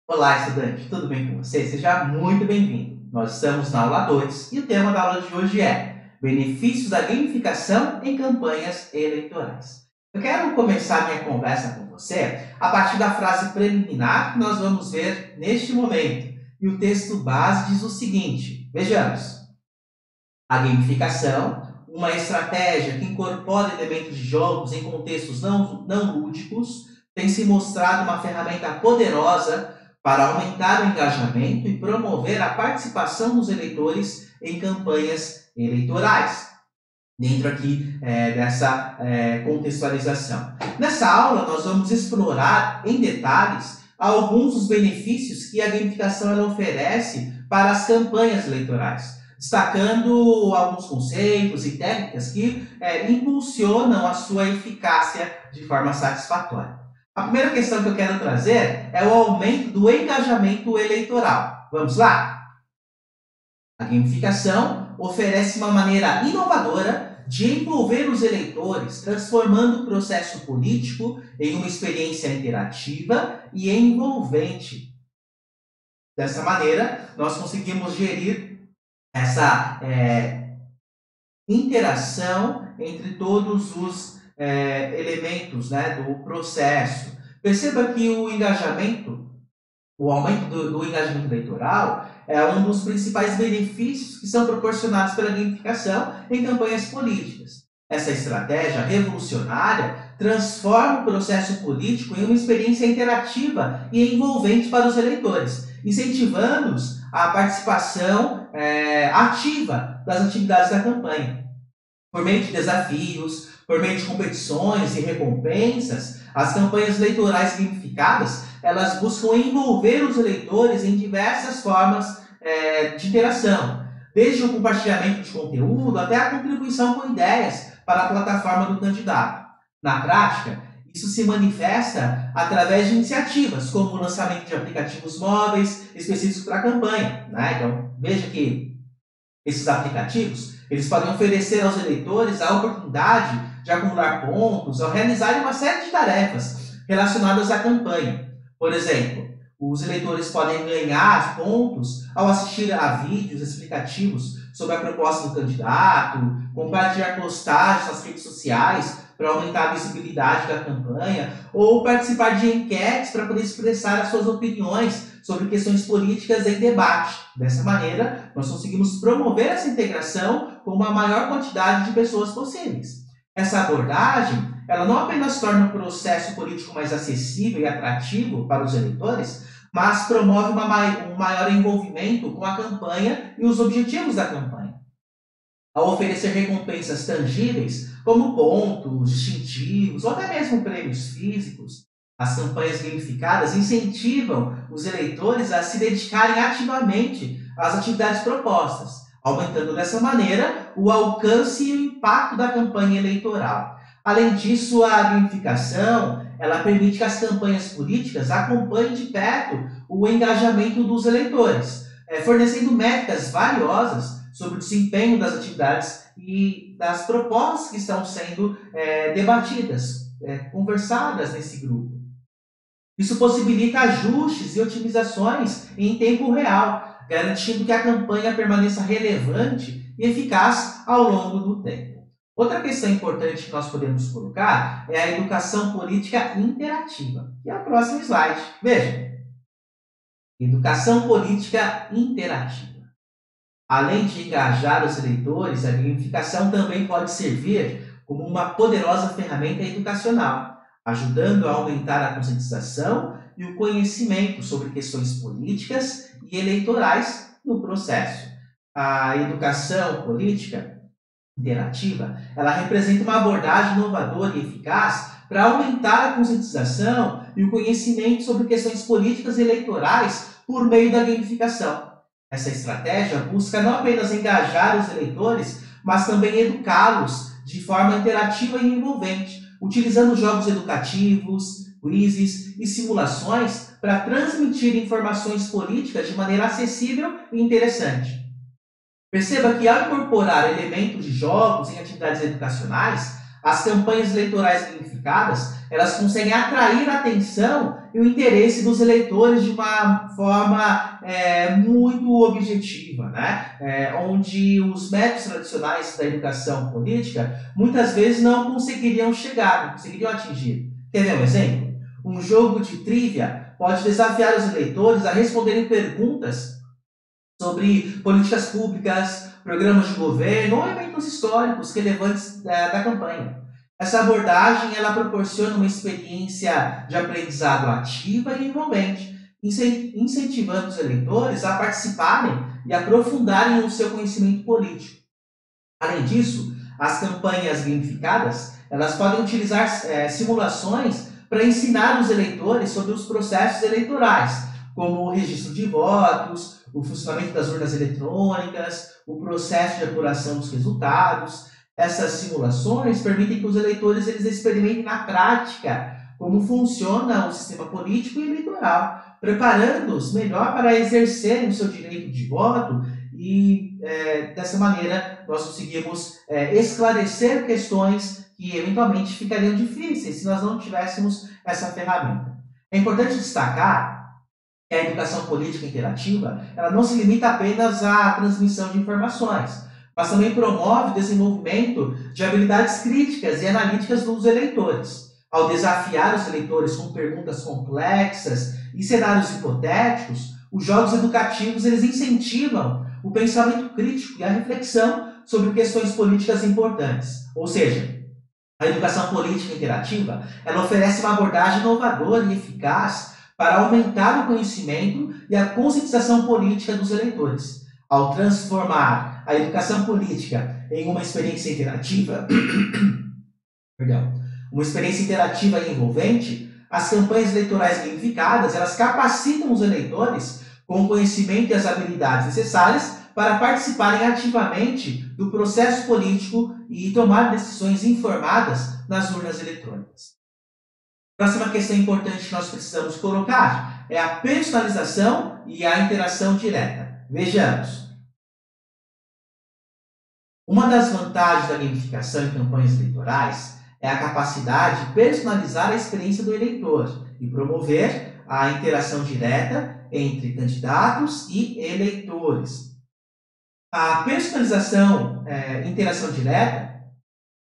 Olá, estudante, tudo bem com você? Seja muito bem-vindo. Nós estamos na aula 2 e o tema da aula de hoje é Benefícios da gamificação em campanhas eleitorais. Eu quero começar minha conversa com você a partir da frase preliminar que nós vamos ver neste momento. E o texto base diz o seguinte: vejamos. A gamificação, uma estratégia que incorpora elementos de jogos em contextos não lúdicos, tem se mostrado uma ferramenta poderosa para aumentar o engajamento e promover a participação dos eleitores em campanhas eleitorais. Dentro aqui dessa contextualização. Nessa aula, nós vamos explorar em detalhes alguns dos benefícios que a gamificação ela oferece para as campanhas eleitorais, destacando alguns conceitos e técnicas que impulsionam a sua eficácia de forma satisfatória. A primeira questão que eu quero trazer é o aumento do engajamento eleitoral. Vamos lá? A gamificação oferece uma maneira inovadora de envolver os eleitores, transformando o processo político em uma experiência interativa e envolvente. Dessa maneira, nós conseguimos gerir essa interação entre todos os elementos, né, do processo. Perceba que o aumento do engajamento eleitoral é um dos principais benefícios que são proporcionados pela gamificação em campanhas políticas. Essa estratégia revolucionária transforma o processo político em uma experiência interativa e envolvente para os eleitores, incentivando-os à participação ativa das atividades da campanha. Por meio de desafios, por meio de competições e recompensas, as campanhas eleitorais gamificadas elas buscam envolver os eleitores em diversas formas de interação, desde o compartilhamento de conteúdo até a contribuição com ideias para a plataforma do candidato. Na prática, isso se manifesta através de iniciativas, como o lançamento de aplicativos móveis específicos para a campanha. Né? Então, veja que esses aplicativos eles podem oferecer aos eleitores a oportunidade de acumular pontos ao realizarem uma série de tarefas relacionadas à campanha. Por exemplo, os eleitores podem ganhar pontos ao assistir a vídeos explicativos sobre a proposta do candidato, compartilhar postagens nas redes sociais para aumentar a visibilidade da campanha, ou participar de enquetes para poder expressar as suas opiniões sobre questões políticas em debate. Dessa maneira, nós conseguimos promover essa integração com uma maior quantidade de pessoas possíveis. Essa abordagem ela não apenas torna o processo político mais acessível e atrativo para os eleitores, mas promove um maior envolvimento com a campanha e os objetivos da campanha. Ao oferecer recompensas tangíveis, como pontos, distintivos ou até mesmo prêmios físicos, as campanhas gamificadas incentivam os eleitores a se dedicarem ativamente às atividades propostas, aumentando dessa maneira o alcance e o impacto da campanha eleitoral. Além disso, a gamificação ela permite que as campanhas políticas acompanhem de perto o engajamento dos eleitores, fornecendo métricas valiosas sobre o desempenho das atividades e das propostas que estão sendo debatidas, conversadas nesse grupo. Isso possibilita ajustes e otimizações em tempo real, garantindo que a campanha permaneça relevante e eficaz ao longo do tempo. Outra questão importante que nós podemos colocar é a educação política interativa, que é o próximo slide. Veja, educação política interativa. Além de engajar os eleitores, a gamificação também pode servir como uma poderosa ferramenta educacional, ajudando a aumentar a conscientização e o conhecimento sobre questões políticas e eleitorais no processo. A educação política interativa, ela representa uma abordagem inovadora e eficaz para aumentar a conscientização e o conhecimento sobre questões políticas e eleitorais por meio da gamificação. Essa estratégia busca não apenas engajar os eleitores, mas também educá-los de forma interativa e envolvente, utilizando jogos educativos, quizzes e simulações para transmitir informações políticas de maneira acessível e interessante. Perceba que ao incorporar elementos de jogos em atividades educacionais, as campanhas eleitorais gamificadas, elas conseguem atrair a atenção e o interesse dos eleitores de uma forma muito objetiva, né? Onde os métodos tradicionais da educação política muitas vezes não conseguiriam chegar, não conseguiriam atingir. Quer ver um exemplo? Um jogo de trivia pode desafiar os eleitores a responderem perguntas sobre políticas públicas, programas de governo ou eventos históricos relevantes da campanha. Essa abordagem ela proporciona uma experiência de aprendizado ativa e envolvente, incentivando os eleitores a participarem e aprofundarem o seu conhecimento político. Além disso, as campanhas gamificadas elas podem utilizar simulações para ensinar os eleitores sobre os processos eleitorais, como o registro de votos, o funcionamento das urnas eletrônicas, o processo de apuração dos resultados. Essas simulações permitem que os eleitores eles experimentem na prática como funciona o sistema político e eleitoral, preparando-os melhor para exercerem o seu direito de voto e, dessa maneira, nós conseguimos esclarecer questões que eventualmente ficariam difíceis se nós não tivéssemos essa ferramenta. É importante destacar que a educação política interativa ela não se limita apenas à transmissão de informações, mas também promove o desenvolvimento de habilidades críticas e analíticas dos eleitores. Ao desafiar os eleitores com perguntas complexas e cenários hipotéticos, os jogos educativos eles incentivam o pensamento crítico e a reflexão sobre questões políticas importantes. Ou seja, a educação política interativa ela oferece uma abordagem inovadora e eficaz para aumentar o conhecimento e a conscientização política dos eleitores. Ao transformar a educação política em uma experiência interativa, uma experiência interativa e envolvente, as campanhas eleitorais gamificadas, elas capacitam os eleitores com o conhecimento e as habilidades necessárias para participarem ativamente do processo político e tomar decisões informadas nas urnas eletrônicas. Próxima questão importante que nós precisamos colocar é a personalização e a interação direta. Vejamos. Uma das vantagens da gamificação em campanhas eleitorais é a capacidade de personalizar a experiência do eleitor e promover a interação direta entre candidatos e eleitores. A personalização e interação direta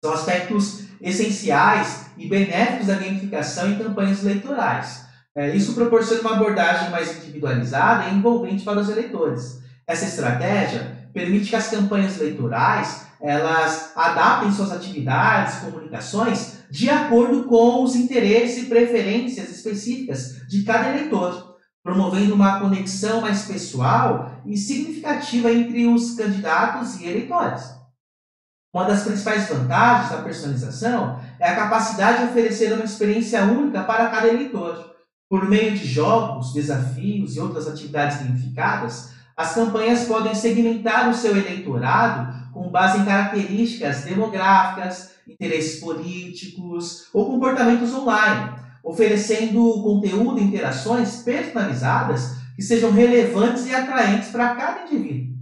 são aspectos essenciais e benéficos da gamificação em campanhas eleitorais. Isso proporciona uma abordagem mais individualizada e envolvente para os eleitores. Essa estratégia permite que as campanhas eleitorais elas adaptem suas atividades e comunicações de acordo com os interesses e preferências específicas de cada eleitor, promovendo uma conexão mais pessoal e significativa entre os candidatos e eleitores. Uma das principais vantagens da personalização é a capacidade de oferecer uma experiência única para cada eleitor. Por meio de jogos, desafios e outras atividades gamificadas, as campanhas podem segmentar o seu eleitorado com base em características demográficas, interesses políticos ou comportamentos online, oferecendo conteúdo e interações personalizadas que sejam relevantes e atraentes para cada indivíduo.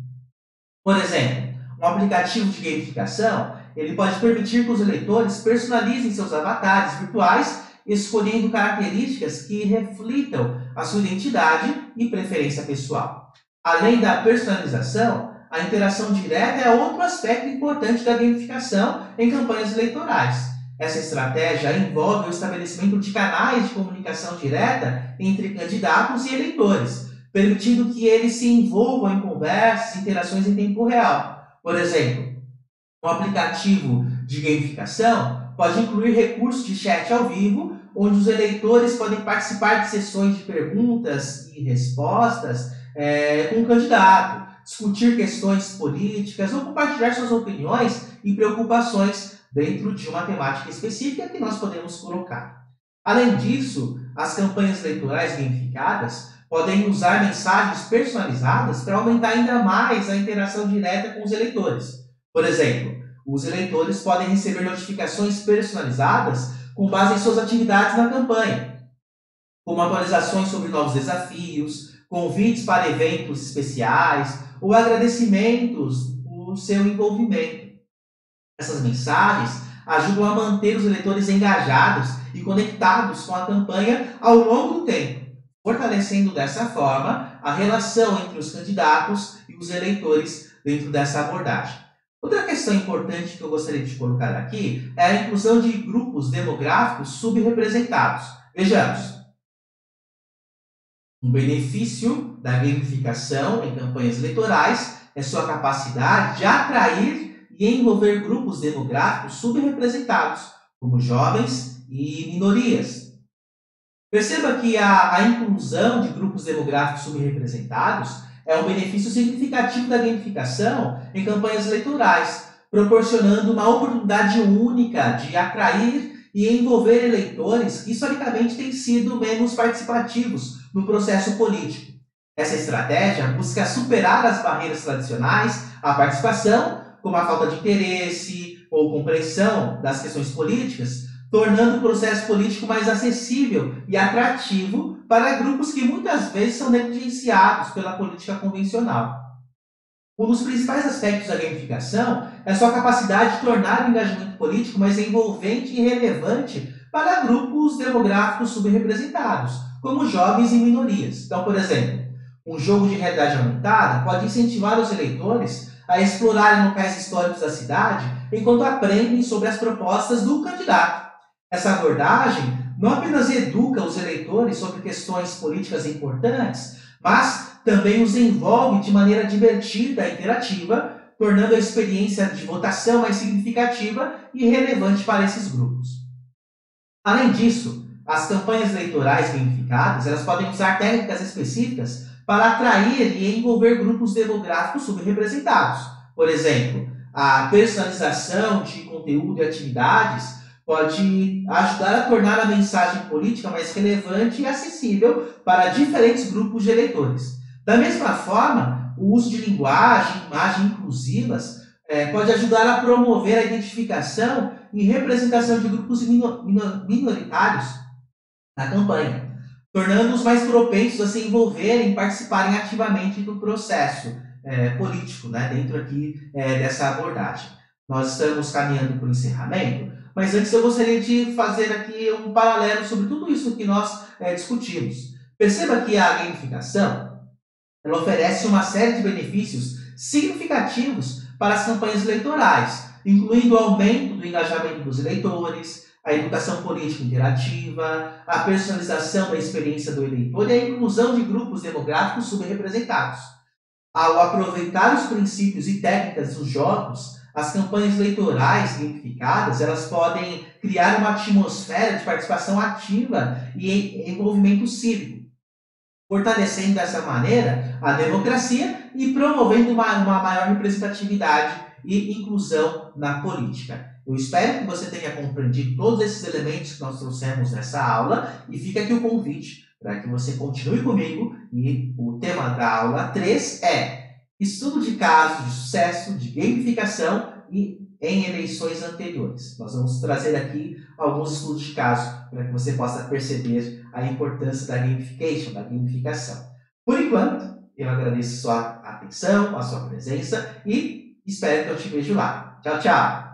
Por exemplo, um aplicativo de gamificação, ele pode permitir que os eleitores personalizem seus avatares virtuais, escolhendo características que reflitam a sua identidade e preferência pessoal. Além da personalização, a interação direta é outro aspecto importante da gamificação em campanhas eleitorais. Essa estratégia envolve o estabelecimento de canais de comunicação direta entre candidatos e eleitores, permitindo que eles se envolvam em conversas e interações em tempo real. Por exemplo, um aplicativo de gamificação pode incluir recursos de chat ao vivo, onde os eleitores podem participar de sessões de perguntas e respostas com o candidato, discutir questões políticas ou compartilhar suas opiniões e preocupações dentro de uma temática específica que nós podemos colocar. Além disso, as campanhas eleitorais gamificadas podem usar mensagens personalizadas para aumentar ainda mais a interação direta com os eleitores. Por exemplo, os eleitores podem receber notificações personalizadas com base em suas atividades na campanha, como atualizações sobre novos desafios, convites para eventos especiais ou agradecimentos por seu envolvimento. Essas mensagens ajudam a manter os eleitores engajados e conectados com a campanha ao longo do tempo, fortalecendo dessa forma a relação entre os candidatos e os eleitores dentro dessa abordagem. Outra questão importante que eu gostaria de colocar aqui é a inclusão de grupos demográficos subrepresentados. Vejamos, um benefício da gamificação em campanhas eleitorais é sua capacidade de atrair e envolver grupos demográficos subrepresentados, como jovens e minorias. Perceba que a inclusão de grupos demográficos subrepresentados é um benefício significativo da gamificação em campanhas eleitorais, proporcionando uma oportunidade única de atrair e envolver eleitores que historicamente têm sido menos participativos no processo político. Essa estratégia busca superar as barreiras tradicionais à participação, como a falta de interesse ou compreensão das questões políticas, tornando o processo político mais acessível e atrativo para grupos que muitas vezes são negligenciados pela política convencional. Um dos principais aspectos da gamificação é a sua capacidade de tornar o engajamento político mais envolvente e relevante para grupos demográficos subrepresentados, como jovens e minorias. Então, por exemplo, um jogo de realidade aumentada pode incentivar os eleitores a explorarem locais históricos da cidade enquanto aprendem sobre as propostas do candidato. Essa abordagem não apenas educa os eleitores sobre questões políticas importantes, mas também os envolve de maneira divertida e interativa, tornando a experiência de votação mais significativa e relevante para esses grupos. Além disso, as campanhas eleitorais gamificadas elas podem usar técnicas específicas para atrair e envolver grupos demográficos subrepresentados. Por exemplo, a personalização de conteúdo e atividades pode ajudar a tornar a mensagem política mais relevante e acessível para diferentes grupos de eleitores. Da mesma forma, o uso de linguagem e imagem inclusivas pode ajudar a promover a identificação e representação de grupos minoritários na campanha, tornando-os mais propensos a se envolverem e participarem ativamente do processo político, né, dentro aqui dessa abordagem. Nós estamos caminhando para o encerramento, mas antes eu gostaria de fazer aqui um paralelo sobre tudo isso que nós discutimos. Perceba que a gamificação ela oferece uma série de benefícios significativos para as campanhas eleitorais, incluindo o aumento do engajamento dos eleitores, a educação política interativa, a personalização da experiência do eleitor e a inclusão de grupos demográficos subrepresentados. Ao aproveitar os princípios e técnicas dos jogos, as campanhas eleitorais gamificadas elas podem criar uma atmosfera de participação ativa e envolvimento cívico, fortalecendo dessa maneira a democracia e promovendo uma maior representatividade e inclusão na política. Eu espero que você tenha compreendido todos esses elementos que nós trouxemos nessa aula e fica aqui o convite para que você continue comigo e o tema da aula 3 é estudo de casos de sucesso de gamificação e em eleições anteriores. Nós vamos trazer aqui alguns estudos de caso para que você possa perceber a importância da gamification, da gamificação. Por enquanto, eu agradeço a sua atenção, a sua presença e espero que eu te veja lá. Tchau, tchau!